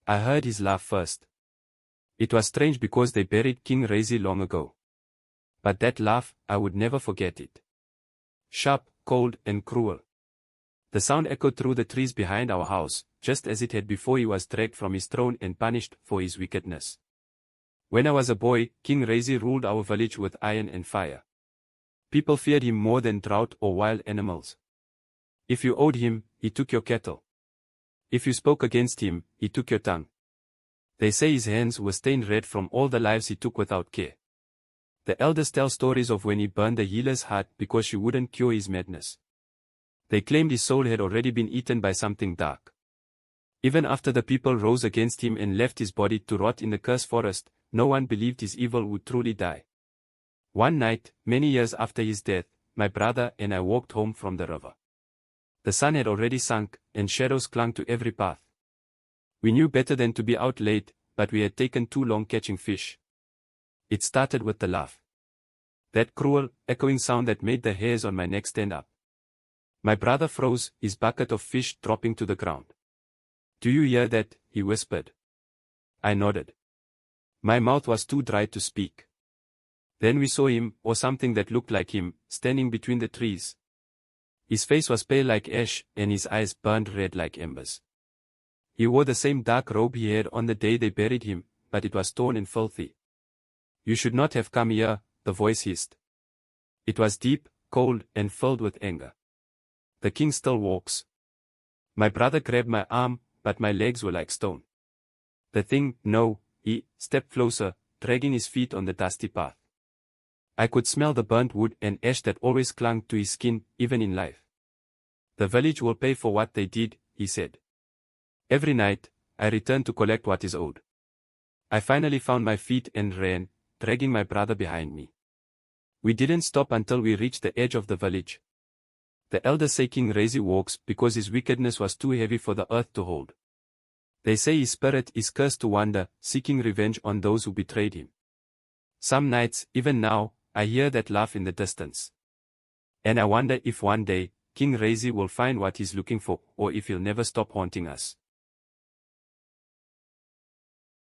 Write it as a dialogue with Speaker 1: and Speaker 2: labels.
Speaker 1: I heard his laugh first. It was strange because they buried King Razi long ago. But that laugh, I would never forget it. Sharp, cold, and cruel. The sound echoed through the trees behind our house, just as it had before he was dragged from his throne and punished for his wickedness. When I was a boy, King Razi ruled our village with iron and fire. People feared him more than drought or wild animals. If you owed him, he took your cattle. If you spoke against him, he took your tongue. They say his hands were stained red from all the lives he took without care. The elders tell stories of when he burned the healer's heart because she wouldn't cure his madness. They claimed his soul had already been eaten by something dark. Even after the people rose against him and left his body to rot in the cursed forest, no one believed his evil would truly die. One night, many years after his death, my brother and I walked home from the river. The sun had already sunk, and shadows clung to every path. We knew better than to be out late, but we had taken too long catching fish. It started with the laugh. That cruel, echoing sound that made the hairs on my neck stand up. My brother froze, his bucket of fish dropping to the ground. "Do you hear that?" he whispered. I nodded. My mouth was too dry to speak. Then we saw him, or something that looked like him, standing between the trees. His face was pale like ash, and his eyes burned red like embers. He wore the same dark robe he had on the day they buried him, but it was torn and filthy. "You should not have come here," the voice hissed. It was deep, cold, and filled with anger. "The king still walks." My brother grabbed my arm, but my legs were like stone. "The thing, no," he stepped closer, dragging his feet on the dusty path. I could smell the burnt wood and ash that always clung to his skin, even in life. "The village will pay for what they did," he said. Every night, I returned to collect what is owed. I finally found my feet and ran, dragging my brother behind me. We didn't stop until we reached the edge of the village. The elders say King Razi walks because his wickedness was too heavy for the earth to hold. They say his spirit is cursed to wander, seeking revenge on those who betrayed him. Some nights, even now, I hear that laugh in the distance. And I wonder if one day, King Razi will find what he's looking for, or if he'll never stop haunting us.